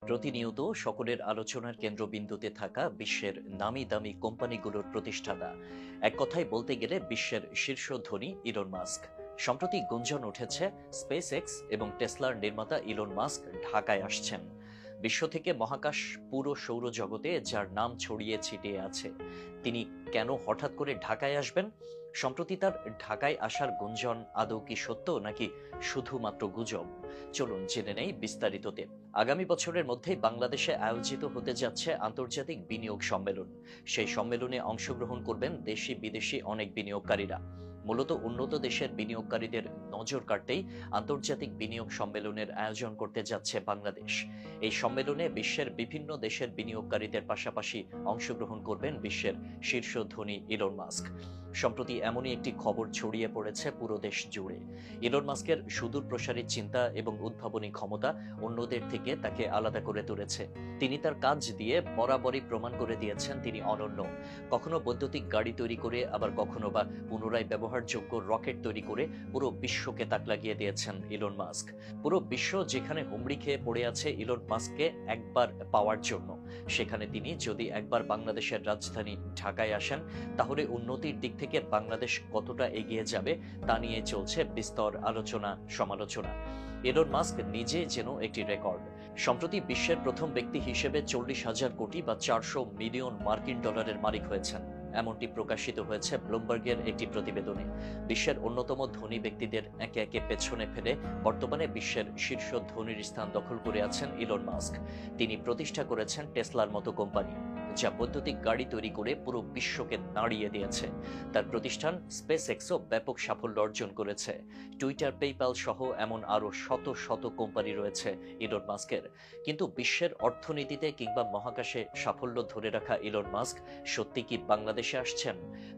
প্রতিনিয়ত সকলের আলোচনার কেন্দ্রবিন্দুতে থাকা বিশ্বের নামি দামি কোম্পানিগুলোর প্রতিষ্ঠাতা, এক কথায় বলতে গেলে বিশ্বের শীর্ষ ধনী ইলন মাস্ক। সম্প্রতি গুঞ্জন উঠেছে স্পেস এক্স এবং টেসলার নির্মাতা ইলন মাস্ক ঢাকায় আসছেন। বিশ্ব থেকে মহাকাশ পুরো সৌরজগতে যার নাম ছড়িয়ে ছিটিয়ে আছে, তিনি কেন হঠাৎ করে ঢাকায় আসবেন? সম্প্রতি তার ঢাকায় আসার গুঞ্জন আদৌ কি সত্য নাকি শুধুমাত্র গুজব? চলুন জেনে নেই বিস্তারিততে। আগামী বছরের মধ্যেই বাংলাদেশে আয়োজিত হতে যাচ্ছে আন্তর্জাতিক বিনিয়োগ সম্মেলন। সেই সম্মেলনে অংশগ্রহণ করবেন দেশি বিদেশি অনেক বিনিয়োগকারীরা। মূলত উন্নত দেশের বিনিয়োগকারীদের নজর কাড়তেই আন্তর্জাতিক বিনিয়োগ সম্মেলনের আয়োজন করতে যাচ্ছে বাংলাদেশ। এই সম্মেলনে বিশ্বের বিভিন্ন দেশের বিনিয়োগকারীদের পাশাপাশি অংশগ্রহণ করবেন বিশ্বের শীর্ষ ধনী ইলন মাস্ক। সম্প্রতি এমনই একটি খবর ছড়িয়ে পড়েছে পুরো দেশ জুড়ে। ইলন মাস্কের সুদূর প্রসারী চিন্তা এবং উদ্ভাবনী ক্ষমতা অন্যদের থেকে তাকে আলাদা করে তুলেছে। তিনি তার কাজ দিয়ে বরাবরই প্রমাণ করে দিয়েছেন তিনি অনন্য। কখনো বৈদ্যুতিক গাড়ি তৈরি করে, আবার কখনো বা পুনরায় ব্যবহারযোগ্য রকেট তৈরি করে পুরো বিশ্বকে তাক লাগিয়ে দিয়েছেন ইলন মাস্ক। পুরো বিশ্ব যেখানে হুমড়ি খেয়ে পড়ে আছে ইলন মাস্ককে একবার পাওয়ার জন্য, সেখানে তিনি যদি একবার বাংলাদেশের রাজধানী ঢাকায় আসেন, তাহলে উন্নতির দিক থেকে বাংলাদেশ কতটা এগিয়ে যাবে তা নিয়ে চলছে বিস্তর আলোচনা সমালোচনা। ইলন মাস্ক নিজে যেন একটি রেকর্ড। সম্প্রতি বিশ্বের প্রথম ব্যক্তি হিসেবে 40,000 কোটি বা 400 মিলিয়ন মার্কিন ডলারের মালিক হয়েছেন, এমনটি প্রকাশিত হয়েছে ব্লুমবার্গের একটি প্রতিবেদনে। বিশ্বের অন্যতম ধনী ব্যক্তিদের একে একে পেছনে ফেলে বর্তমানে বিশ্বের শীর্ষ ধনীর স্থান দখল করে আছেন ইলন মাস্ক। তিনি প্রতিষ্ঠা করেছেন টেসলার মতো কোম্পানি, যা বৈদ্যুতিক গাড়ি তৈরি করে পুরো বিশ্বকে নাড়িয়ে দিয়েছে। তার প্রতিষ্ঠান স্পেস এক্সও ব্যাপক সাফল্য অর্জন করেছে। টুইটার, পেপ্যাল সহ এমন আরো শত শত কোম্পানি রয়েছে ইলন মাস্কের। কিন্তু বিশ্বের অর্থনীতিতে কিংবা মহাকাশে সাফল্য ধরে রাখা ইলন মাস্ক সত্যি কি বাংলাদেশে আসছেন?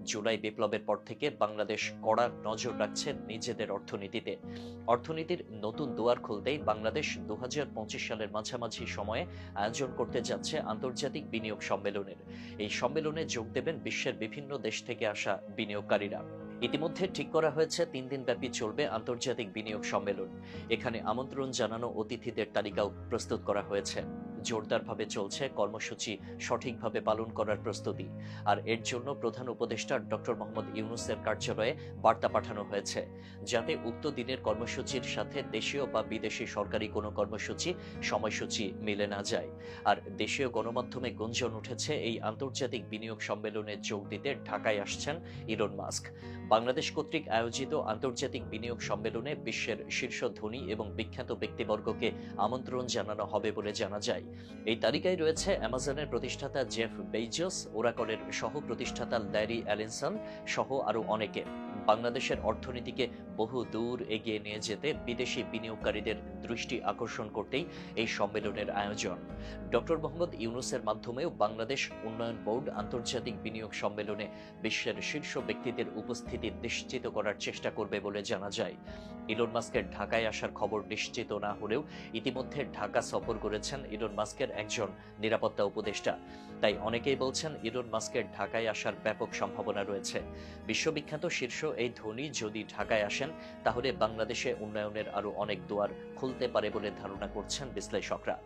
জুলাই বিপ্লবের পর থেকে বাংলাদেশ কড়া নজর রাখছে নিজেদের অর্থনীতিতে। অর্থনীতির নতুন দুয়ার খুলতেই বাংলাদেশ 2025 সালের মাঝামাঝি সময়ে আয়োজন করতে যাচ্ছে আন্তর্জাতিক বিনিয়োগ সম্মেলনের। এই সম্মেলনে যোগ দেবেন বিশ্বের বিভিন্ন দেশ থেকে আসা বিনিয়োগকারীরা। ইতিমধ্যে ঠিক করা হয়েছে 3 দিন ব্যাপী চলবে আন্তর্জাতিক বিনিয়োগ সম্মেলন। এখানে আমন্ত্রণ জানানো অতিথিদের তালিকাও প্রস্তুত করা হয়েছে। জোরদারভাবে চলছে কর্মসূচি সঠিকভাবে পালন করার প্রস্তুতি। আর এর জন্য প্রধান উপদেষ্টা ডক্টর মোহাম্মদ ইউনূসের কার্যালয়ে বার্তা পাঠানো হয়েছে, যাতে উক্ত দিনের কর্মসূচির সাথে দেশীয় বা বিদেশি সরকারি কোনো কর্মসূচি সময়সূচি মিলে না যায়। আর দেশীয় গণমাধ্যমে গুঞ্জন উঠেছে এই আন্তর্জাতিক বিনিয়োগ সম্মেলনে যোগ দিতে ঢাকায় আসছেন ইলন মাস্ক। বাংলাদেশ কর্তৃক আয়োজিত আন্তর্জাতিক বিনিয়োগ সম্মেলনে বিশ্বের শীর্ষ ধনী এবং বিখ্যাত ব্যক্তিবর্গকে আমন্ত্রণ জানানো হবে বলে জানা যায়। এই তালিকায় রয়েছে অ্যামাজনের প্রতিষ্ঠাতা জেফ বেজোস, ওরাকলের সহ প্রতিষ্ঠাতা ল্যারি অ্যালিনসন সহ আরো অনেকে। বাংলাদেশের অর্থনীতিকে বহু দূর এগিয়ে নিয়ে যেতে বিদেশি বিনিয়োগকারীদের দৃষ্টি আকর্ষণ করতেই এই সম্মেলনের আয়োজন। ডক্টর মোহাম্মদ ইউনূসের মাধ্যমেও বাংলাদেশ উন্নয়ন বোর্ড আন্তর্জাতিক বিনিয়োগ সম্মেলনে বিশ্বের শীর্ষ ব্যক্তিদের উপস্থিতি নিশ্চিত করার চেষ্টা করবে বলে জানা যায়। ইলন মাস্কের ঢাকায় আসার খবর নিশ্চিত না হলেও ইতিমধ্যে ঢাকা সফর করেছেন ইলন মাস্কের একজন নিরাপত্তা উপদেষ্টা। তাই অনেকেই বলছেন ইলন মাস্কের ঢাকায় আসার ব্যাপক সম্ভাবনা রয়েছে। বিশ্ববিখ্যাত শীর্ষ এই ধনী যদি ঢাকায় আসেন, তাহলে বাংলাদেশে উন্নয়নের আরো অনেক দুয়ার খুলতে পারে বলে ধারণা করছেন বিশ্লেষকরা।